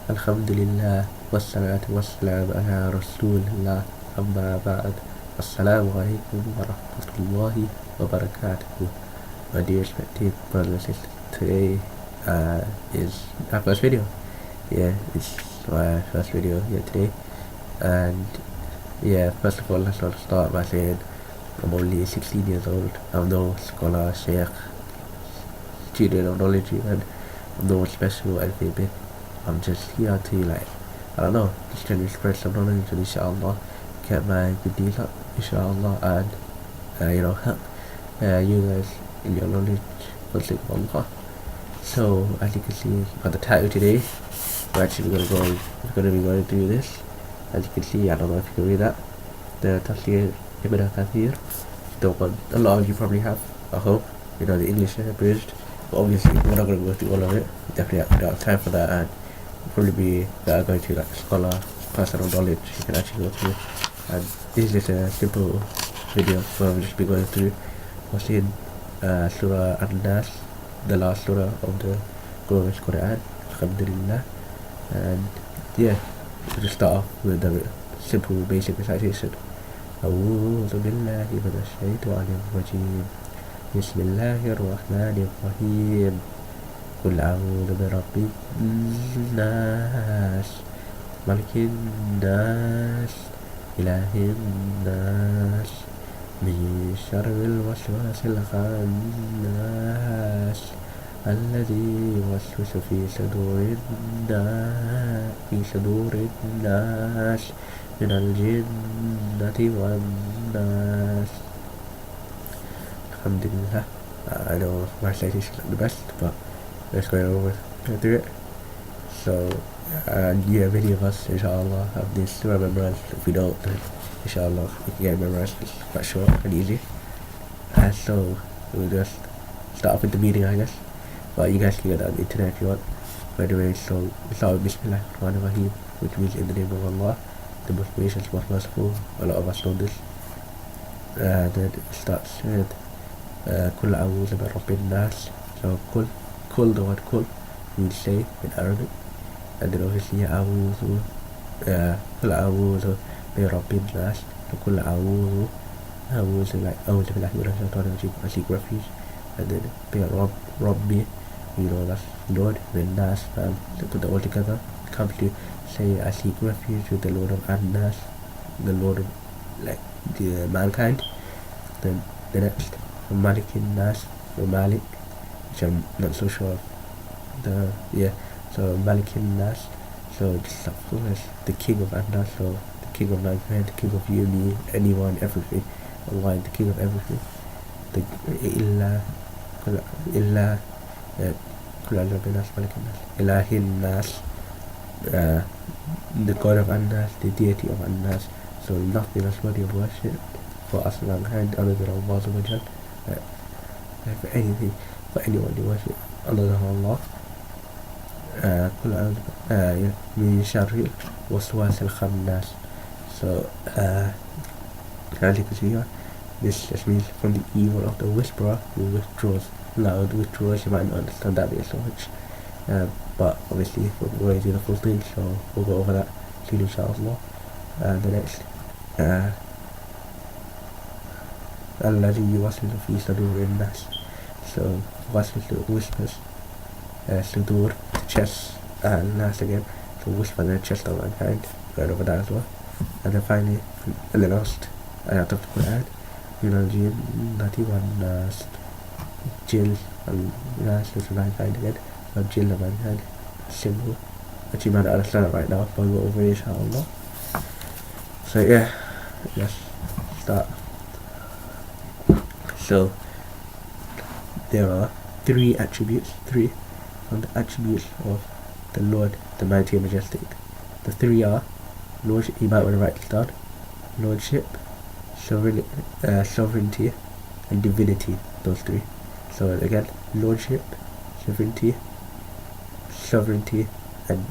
Alhamdulillah, wassalatu wassalamu ala Rasulillah, amma ba'd. Alaikum wa Rahmatullahi wa Barakathuhu. My dear respected brothers and sisters, today is our first video. Yeah, it's my first video here today. And yeah, first of all, let's start by saying I'm only 16 years old. I'm no scholar, sheikh, student of knowledge, and I'm no special or anything big. I'm just here to just trying to spread some knowledge and inshallah get my good deeds up, inshallah, and help you guys in your knowledge for the sake of Allah. So as you can see by the title today, we're actually gonna be going through this. As you can see, I don't know if you can read that, the Tafsir Ibn Kathir. A lot of you probably have, I hope, the English abridged, but obviously we're not going to go through all of it. Definitely don't have time for that, and probably be better going to scholar, personal knowledge you can actually go through. And this is just a simple video where we'll just be going through what's in Surah An-Nas, the last surah of the glorious Quran, Alhamdulillah. And yeah, we'll just start off with the simple basic recitation. أعوذ بالله من الشيطان الرجيم بسم الله الرحمن الرحيم قل أعوذ برب الناس ملك الناس إله الناس من شر الوسواس الخناس الذي يوسوس في صدور الناس من الجنة والناس. Alhamdulillah. I know my citation is not the best, but let's go through it. So, many of us, inshallah, have this surah memorized. If we don't, then inshallah, we can get it memorized. It's quite short and easy. So, we'll just start off with the meaning, I guess. But you guys can get that on the internet if you want. By the way, so we start with Bismillah Rahman Rahim, which means in the name of Allah, the most gracious, most merciful. A lot of us know this. Then it starts with Kul a'udhu bi rabbin nas. So kul, the word kul means say in Arabic. And then obviously a'udhu, Kul a'udhu bi rabbin nas. So kul a'udhu like a'udhu billahi minash shaitanir rajim, I seek refuge. And then bi rabbi, that's Lord, bin nas, put it all together. It comes to say I seek refuge with the Lord of An-Nas, the Lord of the mankind. Then the next, Malik Nas, or Malik, which I'm not so sure of. So Malik Nas, so just of course the King of An-Nas, so the King of mankind, the King of you, me, anyone, everything. Allah, the King of everything. The Illa Ilahin Nas, the God of An-Nas, the deity of An-Nas. So nothing is worthy of worship for us mankind other than Allah subhanahu wa ta'ala. For anything, for anyone to worship other than Allah. Min sharri waswas al-khannas. So as you can see here, this just means from the evil of the whisperer who withdraws. Loud withdrawals, you might not understand that bit so much. But obviously we're going to do the full thing, so we'll go over that soon inshallah. The next, الذي يوسوس في صدور الناس. So waswas whispers, صدور, the chest, nas again, so whisper the chest of mankind. Going over that as well. And then finally, and the last ayat of the Quran, من الجنة والناس. Jill and Nas is mankind again, but Jill and mankind, symbol. Actually, might not understand it right now, but we'll go over it inshallah. So yeah, let's start. So there are three from the attributes of the Lord, the Mighty and Majestic. The three are Lordship, you might want to write this down, Lordship, sovereignty, and divinity, those three. So again, Lordship, sovereignty, and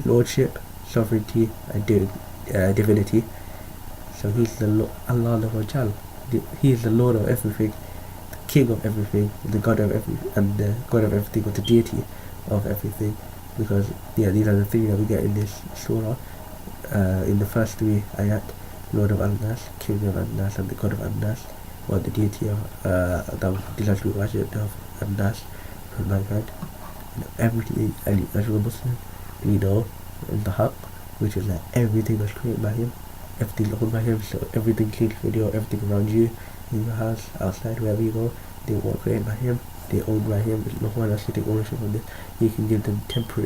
Lordship, sovereignty, and divinity. So he's the Allah Jal. He is the Lord of everything, the King of everything, the God of everything, and the God of everything, or the deity of everything, because these are the things that we get in this surah. In the first 3 ayat, Lord of An-Nas, King of An-Nas, and the God of An-Nas, or the deity of the delightful worship of An-Nas from mankind. Everything, and as a Muslim, we know in the Haqq, which is that everything was created by him, everything owned by him, so everything clean for you, everything around you, in your house, outside, wherever you go, they were created by him, they owned by him. There's no one else can take ownership of this. He can give them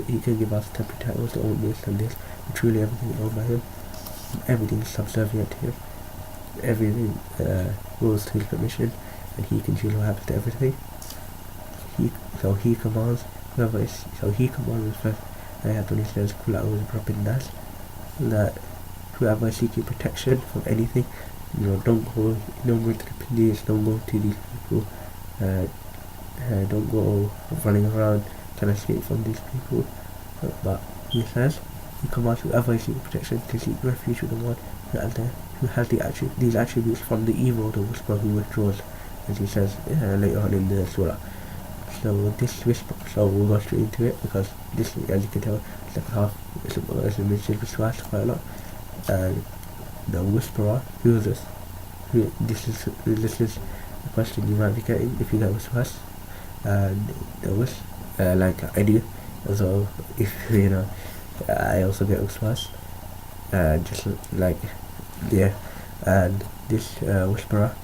he can give us temporary titles to own this and this, but truly everything is owned by him. Everything is subservient to him. Everything rules to his permission, and he can choose what happens to everything. He commands he commands first ayat when he says Qul a'udhu bi rabbin nas, that whoever seeking protection from anything, don't go to the police, don't go to these people, don't go running around trying to escape from these people. But he says he commands whoever is seeking protection to seek refuge with the one who has these attributes from the evil of the whisperer who withdraws, as he says later on in the surah. So this whisper, so we'll go straight into it, because this, as you can tell, second half is a mentioned waswas quite a lot. And the whisperer, who is this? This is the question you might be getting if you get waswas. And there was like I do, so if I also get waswas, just like and this whisperer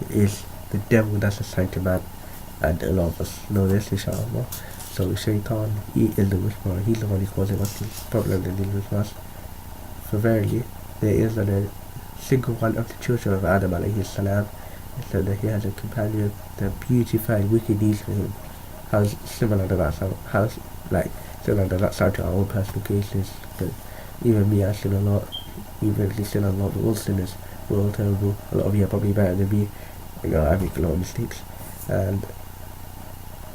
is the devil that's assigned to man, and a lot of us know this, inshallah. So Shaytan, he is the whisperer, he's the one who causing us these problems and dealing with us. For verily, there is a single one of the children of Adam alayhi salam, so that he has a companion that beautified wicked deeds for him. How similar does that sound? Similar does that sound to our own personal cases? But even me, I sin a lot. Even if you sin a lot, we're all sinners. We're all terrible. A lot of you are probably better than me. I make a lot of mistakes. And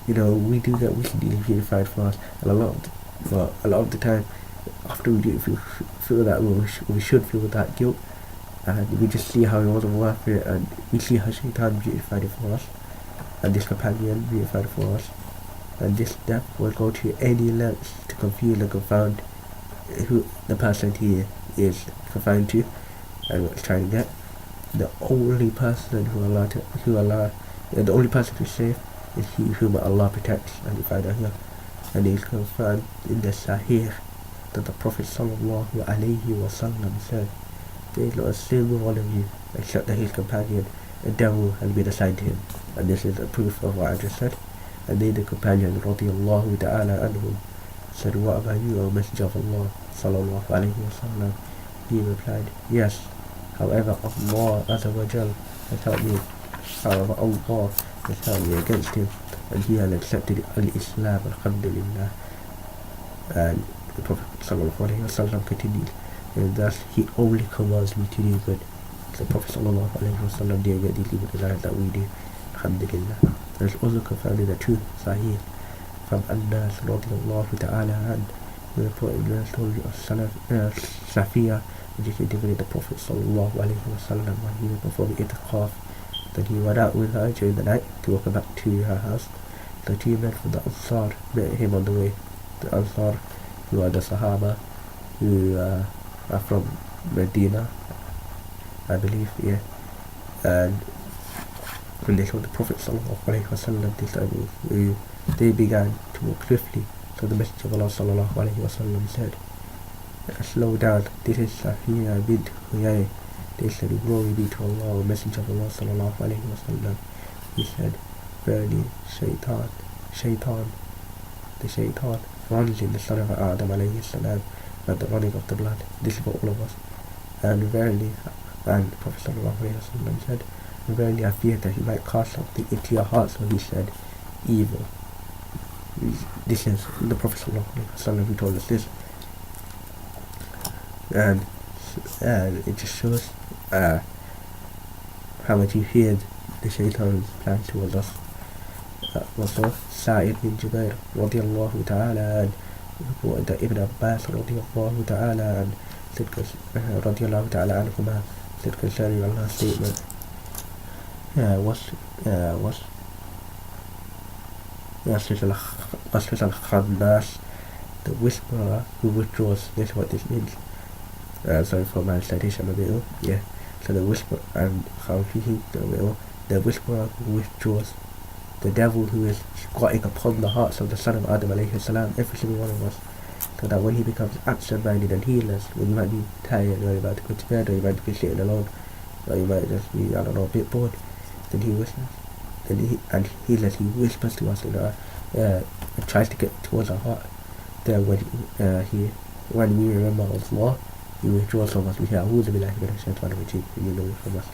we do get wicked deeds purified for us. And a lot of the time, after we do it, we feel that we should feel that guilt. And we just see how it wasn't worth it, and we see how Shaytan beautified it for us, and this companion beautified it for us, and this death will go to any lengths to confuse and confound who the person he is confined to and what he's trying to get. The only person the only person who's safe is he whom Allah protects, and we find out here, and it is confirmed in the Sahih that the Prophet sallallahu alaihi wasallam said, there is not a single one of you except that his companion, a devil, has been assigned to him. And this is a proof of what I just said. And then the companion radiyallahu ta'ala anhum said, what about you, O Messenger of Allah sallallahu alayhi wasallam? He replied, yes, however Allah azza wa jal has helped me, Allah has helped me against him, and he has accepted al-Islam, alhamdulillah. And the Prophet sallallahu alayhi wasallam continued, and thus he only commands me to do good. The Prophet sallallahu alayhi wasallam did get these evil desires that we do, alhamdulillah. There's also confirmed in the truth Sahih from An-Nas radiyallahu ta'ala and the reported in the story of Safiya, which is indicated the Prophet sallallahu alayhi wasallam when he was performing itikaf, that he went out with her during the night to walk back to her house. The two men from the Ansar met him on the way. The Ansar, who are the Sahaba, who are from Medina, I believe, and when they saw the Prophet sallallahu alaihi wasallam, they began to walk swiftly. So the Messenger of Allah sallallahu alaihi wasallam said, slow down, this is Safiya bint Huyay. They said, glory be to Allah, Messenger of Allah sallallahu alaihi wasallam. He said, verily, the Shaytan runs in the son of Adam alayhi salam, and the running of the blood. This is for all of us. And verily, and the Prophet sallallahu alaihi wasallam said, verily I fear that he might cast something into your heart. So he said, evil. This is the Prophet sallallahu alaihi wasallam who told us this. And it just shows how much he feared the Shaytan's plan towards us. Also, Sa'id bin Jubair radiyallahu ta'ala and reported that Ibn Abbas radiyallahu ta'ala and radiyallahu ta'ala anhuma said concerning Allah's statement, وَاسْفِسَ الْخَنَّاسِ the whisperer who withdraws. This is what this means. Sorry for my citation a bit. Yeah. So the whisperer and the whisperer who withdraws. The devil who is squatting upon the hearts of the son of Adam alayhi salam, every single one of us. So that when he becomes absent-minded and heedless, when you might be tired, or you might go to bed, or you might be sitting alone, or you might just be, I don't know, a bit bored, then he whispers, and heedless, he whispers to us, and tries to get towards our heart. Then when we remember Allah, he withdraws from us. We say, A'udhu billahi minash shaitanir rajeem, and you know from us.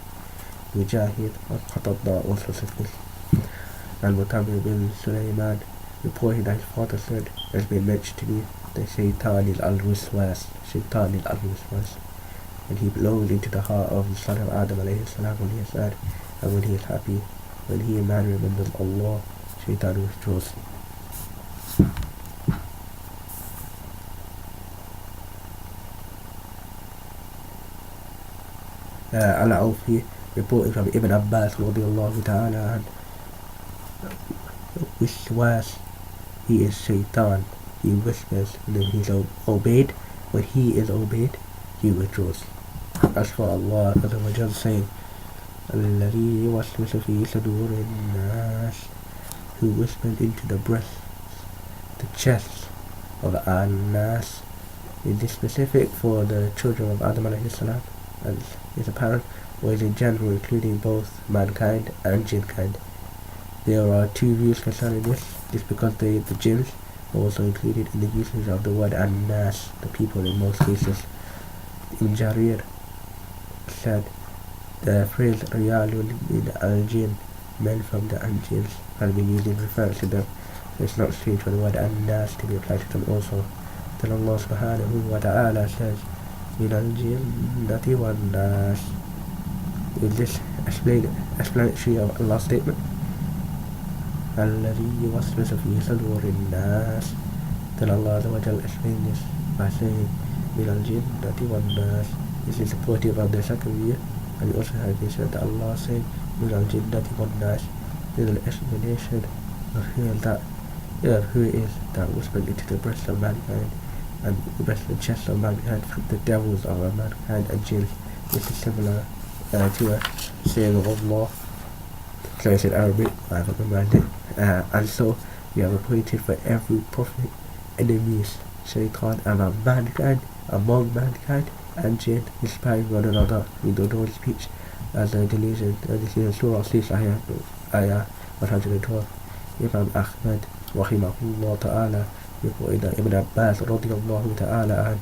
Mujahid al-Qatada also says this. And Mutamir bin Sulaiman reported that his father said, has been mentioned to me, the Shaytan is al-Wiswas, Shaytan is al-Wiswas, and he blows into the heart of the son of Adam alayhi salam when he is sad, and when he is happy. When he, a man, remembers Allah, Shaytan withdraws. Al-Awfi reported from Ibn Abbas radiyallahu ta'ala and Wiswas, he is Shaytan, he whispers, and then he's obeyed. When he is obeyed, he withdraws. As for Allah Azza wa Jalla saying, الذي يوسوس في صدور الناس, who whispered into the breasts, the chests of An-Nas. Is this specific for the children of Adam alayhi salam, as is apparent, or is it general, including both mankind and jinn kind? There are two views concerning this. This because the jinns are also included in the usage of the word An-Nas, the people in most cases. Ibn Jarir said, the phrase Riyalun min al-Jinn, men from the An-Jinns, has been used in reference to them. So it's not strange for the word An-Nas to be applied to them also. Then Allah subhanahu wa ta'ala says, min al-Jinnati wan-Nas. Is this explanatory of Allah's statement? الذي يوسوس في صدور الناس. Then Allah Azza wa Jalla explained this by saying, من الجنة والناس. This is supportive of the second view, and we also have this that Allah saying, من الجنة والناس. This is an explanation of who it is that whispered into the breast of mankind and the breast and chest of mankind from the devils of mankind and jinns. This is similar to a saying of Allah. So it's in Arabic, I haven't reminded. And so we have appointed for every prophet enemies, Shaytan, among mankind and jinn, inspiring one another with the Lord's speech as a delusion. And this is Surah An-Nas, ayah 112. Imam Ahmad rahimahullah ta'ala reported that Ibn Abbas radiyallahu ta'ala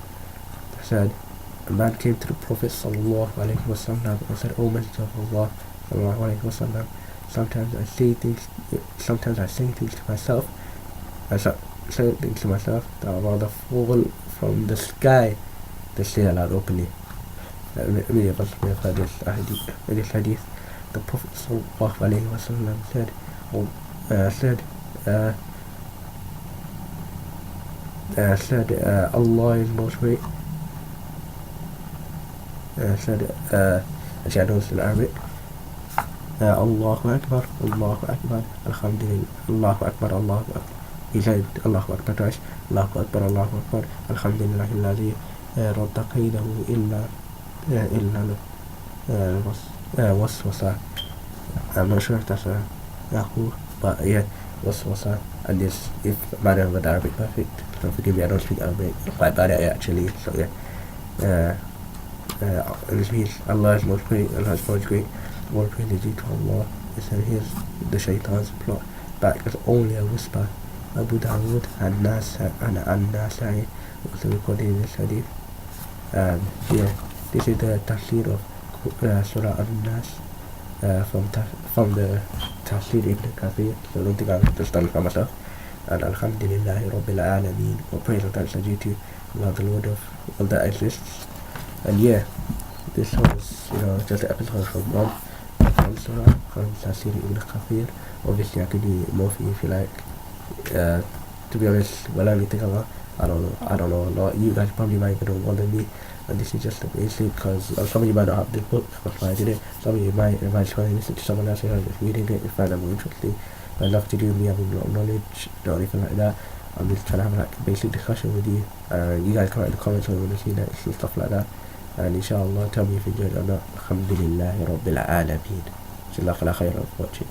said, a man came to the Prophet sallallahu alayhi wa sallam and said, O Messenger of Allah sallallahu alayhi wa sallam, sometimes I say things to myself, that are rather fall from the sky. They say aloud openly. Many of us may have heard this hadith. The Prophet sallallahu alayhi wa sallam said, Allah is most great. Actually I know it's in Arabic. Allahu Akbar, Alhamdulillah, Allahu Akbar, Allahu Akbar. He said Allahu Akbar twice, Allahu Akbar, Alhamdulillah, alladhi radda qaydahu illa waswasa. I'm not sure if that's a Yahoo, but yeah, waswasa. And this, if I don't have Arabic perfect, don't forgive me, I don't speak Arabic quite bad at it actually, so yeah. This means Allah is most great, Allah is most great. All praise is due to Allah. It said here's the Shaytan's plot back as only a whisper. Abu Dawood and An-Nasai also recorded in this hadith. And yeah, this is the Tafsir of Surah An-Nas from the Tafsir Ibn Kathir. So I don't think I've just done it for myself. And Alhamdulillahi Rabbil Alameen. All praise and thanks are due to Allah, the Lord of all that exists. And yeah, this was, just an episode from Surah from Tafsir Ibn Kathir. Obviously I could do more for you if you like. To be honest, well, I only think I don't know a lot. You guys probably might know more than me, and this is just the basic, because some of you might not have the book, that's why I did it. Some of you might just want to listen to someone else who is reading it, if I find them interesting. But I love to do me having a lot of knowledge, or anything like that. I'm just trying to have like a basic discussion with you. You guys come out in the comments when you want to see next and stuff like that. And inshallah, tell me if you enjoyed it or not. Alhamdulillahi Rabbil Alameen. Jazakallah khairan for watching.